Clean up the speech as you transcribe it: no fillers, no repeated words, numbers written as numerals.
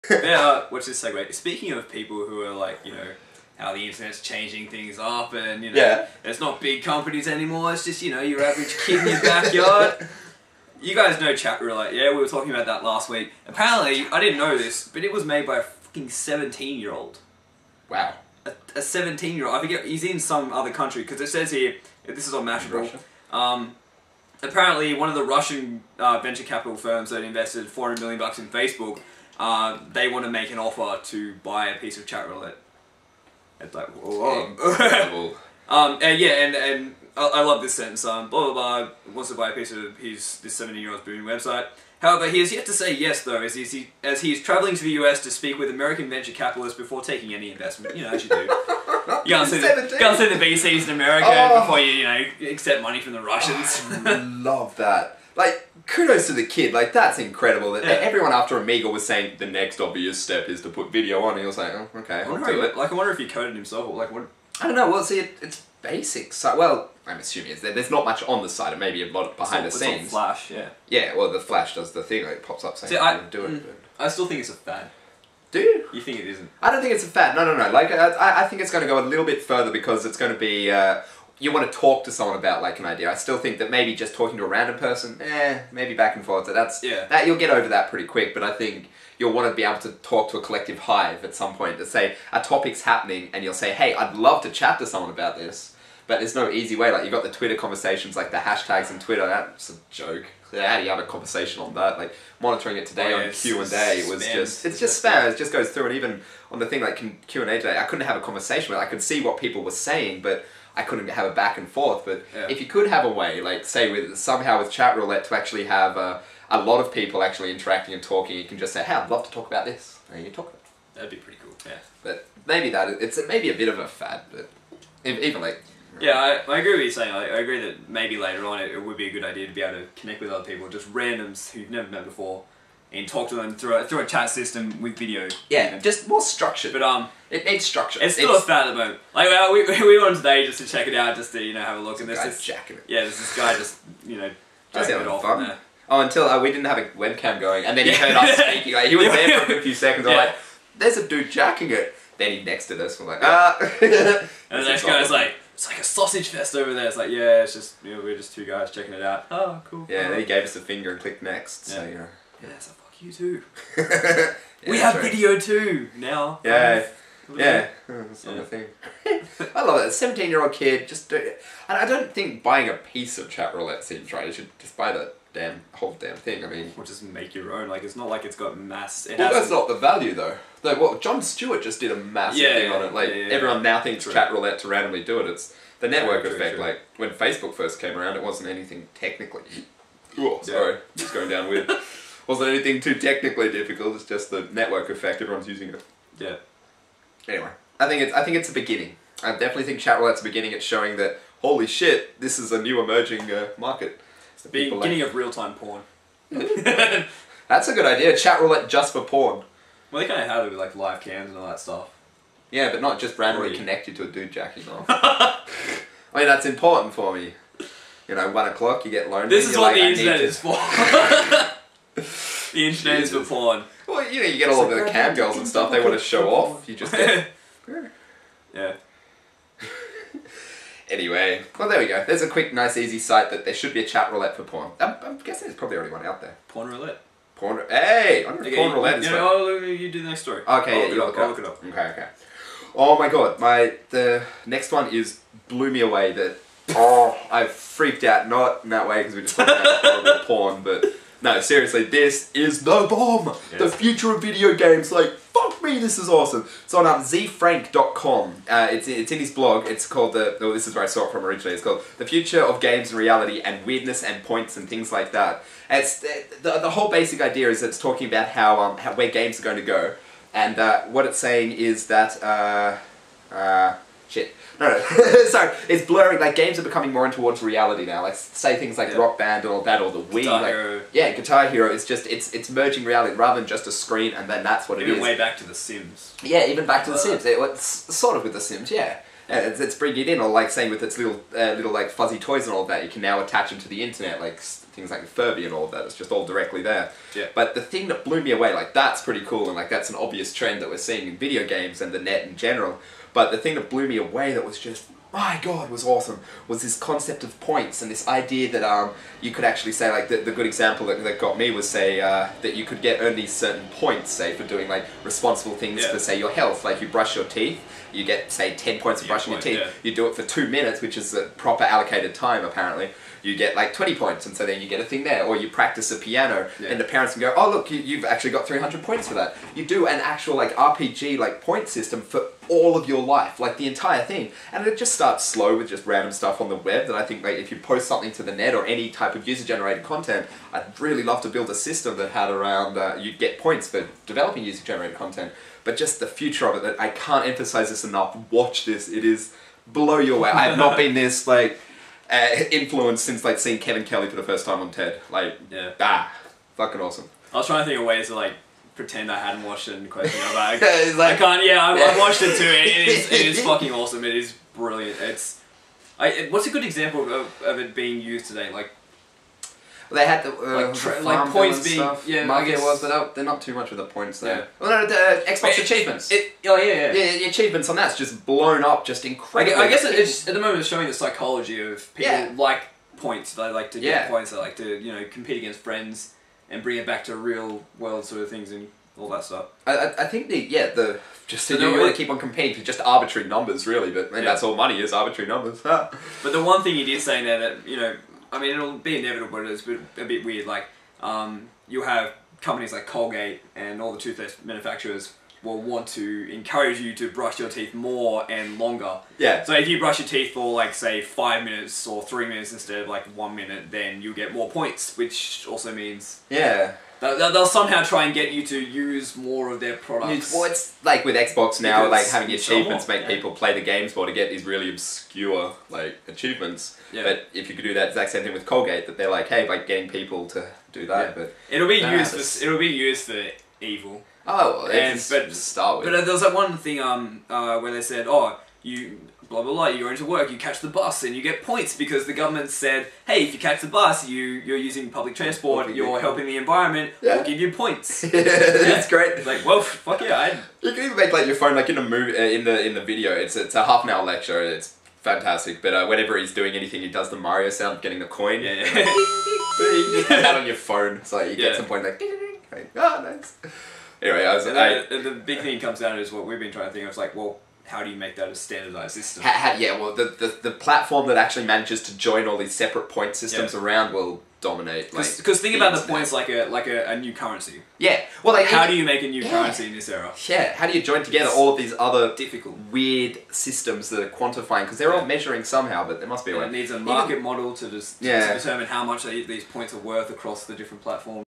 Yeah, watch this segue. Speaking of people who are like, you know, how the internet's changing things up and, you know, it's not big companies anymore, it's just, you know, your average kid in your backyard. You guys know Chatroulette, yeah? We were talking about that last week. Apparently, I didn't know this, but it was made by a fucking 17-year-old. Wow. A 17-year-old. I forget, he's in some other country, because it says here, this is on Mashable. Apparently, one of the Russian venture capital firms that invested $400 million in Facebook, they want to make an offer to buy a piece of Chatroulette. It's like, whoa. Incredible. And I love this sentence. Blah blah blah. Wants to buy a piece of this 17-year-old's booming website. However, he has yet to say yes, though, as he is travelling to the US to speak with American venture capitalists before taking any investment. You know, as you do. You can't see the VCs in America before you know accept money from the Russians. I love that. Like, kudos to the kid. Like, that's incredible. That everyone after Amiga was saying the next obvious step is to put video on. And he was like, oh, okay, I'll do it. Like, I wonder if he coded himself or like what. I don't know. Well, see, it's basic. So, well, I'm assuming there's not much on the site. It may be a lot behind the scenes. It's all Flash, yeah. Yeah, well, the Flash does the thing. Like, it pops up saying do it. I still think it's a fad. Do you? You think it isn't? I don't think it's a fad. No. Like, I think it's going to go a little bit further because it's going to be. You want to talk to someone about like an idea. I still think that maybe just talking to a random person, maybe back and forth. So that you'll get over that pretty quick. But I think you'll want to be able to talk to a collective hive at some point to say a topic's happening, and you'll say, "Hey, I'd love to chat to someone about this." But there's no easy way. Like, you've got the Twitter conversations, like the hashtags in Twitter. That's a joke. How do you have a conversation on that? Like, monitoring it today on Q&A was it's just spam. It just goes through, and even on the thing like Q&A today, I couldn't have a conversation with it. I could see what people were saying, but I couldn't have a back and forth. But if you could have a way, like say somehow with Chatroulette to actually have a lot of people actually interacting and talking, you can just say, "Hey, I'd love to talk about this," and you talk about it. That'd be pretty cool. Yeah. But maybe it's maybe a bit of a fad, but even like. Yeah, I agree with you saying. I agree that maybe later on it would be a good idea to be able to connect with other people, just randoms who you've never met before, and talk to them through a chat system with video. Yeah, just more structured. But it needs structure. It's still a fad at the moment. Like we went today just to check it out, just to have a look. And there's this jacking it. Yeah, there's this guy just jacking it off. Fun. Oh, until we didn't have a webcam going, and then he heard us speaking. Like, he was there for a few seconds. I'm like, "There's a dude jacking it." Then he nexted us. We're like, and the next guy's like, "It's like a sausage fest over there." It's like, yeah, it's just we're just two guys checking it out. Oh, cool. Yeah, and then he gave us a finger and clicked next. So so fuck you too. We have video too now. Yeah. That's not a thing. I love it. A 17-year-old kid just do it. And I don't think buying a piece of Chatroulette seems right. You should just buy the whole damn thing. I mean, or just make your own. Like, it's not like it's got mass. That's not the value though. Like, well, John Stewart just did a massive thing on it. Like, everyone now thinks Chatroulette to randomly do it. It's the network effect. Like, when Facebook first came around, it wasn't anything technically. Oh, sorry, it's going down weird. Wasn't anything too technically difficult. It's just the network effect. Everyone's using it. Yeah. Anyway, I think it's a beginning. I definitely think Chatroulette's a beginning. It's showing that holy shit, this is a new emerging market. It's the beginning of real-time porn. That's a good idea. Chatroulette just for porn. Well, they kind of have it with like live cams and all that stuff. Yeah, but not just randomly connect you to a dude jacking off. I mean, that's important for me. 1 o'clock, you get lonely. This is what the internet is for. The internet is for porn. Well, you get all of the cam girls and stuff, they want to show off. You just get... Yeah. Anyway, well, there we go. There's a quick, nice, easy site that there should be a Chatroulette for porn. I'm guessing there's probably already one out there. Porn Roulette. Hey! I'm going to Porn Roulette as well. You do the next story. Okay, I'll look it up. Okay. Oh my god, the next one blew me away. That I freaked out. Not in that way because we just talked about horrible porn, but no, seriously, this is the bomb. Yes. The future of video games. Like, fuck me, this is awesome. It's on Zefrank.com. It's in his blog. It's called this is where I saw it from originally. It's called The Future of Games and Reality and Weirdness and Points and things like that. And it's the whole basic idea is that it's talking about how where games are going to go. And what it's saying is that, shit. No, sorry, it's blurring, like games are becoming more in towards reality now. Like say things like Rock Band and all that, or the Wii. Guitar Hero. Yeah, Guitar Hero, it's merging reality rather than just a screen and then that's what it is. Even way back to The Sims. Yeah, even back to The Sims. It's sort of with The Sims, yeah. It's bringing it in, or like same with its little like fuzzy toys and all of that. You can now attach them to the internet, like things like Furby and all of that. It's just all directly there. Yeah. But the thing that blew me away, like that's pretty cool, and like that's an obvious trend that we're seeing in video games and the net in general. But the thing that blew me away that was just, my God, was awesome, was this concept of points and this idea that you could actually say, like, the good example that got me was, say, that you could earn these certain points, say, for doing, like, responsible things for, say, your health. Like, you brush your teeth, you get, say, 10 points for brushing your teeth. Yeah. You do it for 2 minutes, which is a proper allocated time, apparently. You get like 20 points, and so then you get a thing there. Or you practice the piano, and the parents can go, oh look, you've actually got 300 points for that. You do an actual like RPG like point system for all of your life, like the entire thing. And it just starts slow with just random stuff on the web that I think like if you post something to the net or any type of user-generated content, I'd really love to build a system that had around, you'd get points for developing user-generated content. But just the future of it, I can't emphasize this enough. Watch this, it is blow your way. I have not been this like influenced since like seeing Kevin Kelly for the first time on TED. Like, fucking awesome. I was trying to think of ways to like pretend I hadn't watched it and question it. Like, I can't. I watched it too. It is fucking awesome. It is brilliant. What's a good example of it being used today? Like, they had the like points being stuff. I guess was, but they're not too much with the points there. Yeah. Well, no, the Xbox achievements. The achievements on that's just blown up, just incredible. I guess it's at the moment it's showing the psychology of people like points. They like to get points. They like to compete against friends and bring it back to real world sort of things and all that stuff. I think you want to keep on competing for just arbitrary numbers, really. But that's all money is, arbitrary numbers. But the one thing you did say there that I mean, it'll be inevitable, but it's a bit weird. Like, you have companies like Colgate and all the toothpaste manufacturers will want to encourage you to brush your teeth more and longer. Yeah. So if you brush your teeth for, like, say, 5 minutes or 3 minutes instead of, like, 1 minute, then you'll get more points, which also means... Yeah. They'll somehow try and get you to use more of their products. Well, it's like with Xbox now, like having achievements make people play the games more to get these really obscure like achievements. Yeah. But if you could do that exact same thing with Colgate, that they're like, hey, by getting people to do that, but it'll be used for evil. Oh, well, but start with. But there was that one thing where they said, oh, you blah blah blah, you're into work, you catch the bus and you get points because the government said, hey, if you catch the bus, you're using public transport, you're helping the environment, we'll give you points. That's great. It's like, well, fuck yeah. You can even make like your phone like in a movie, in the video. It's a half-an-hour lecture. It's fantastic. But whenever he's doing anything, he does the Mario sound, getting the coin. Yeah. You just put that on your phone. It's like you get some point like, nice. Anyway, the big thing comes down to is what we've been trying to think of. It's like, well, how do you make that a standardized system? Well, the platform that actually manages to join all these separate point systems around will dominate. Because think about the points like a new currency. Yeah. Well, like, how do you make a new currency in this era? Yeah. How do you join together all of these other difficult, weird systems that are quantifying? Because they're all measuring somehow, but there must be a way. It needs a market model to determine how much these points are worth across the different platforms.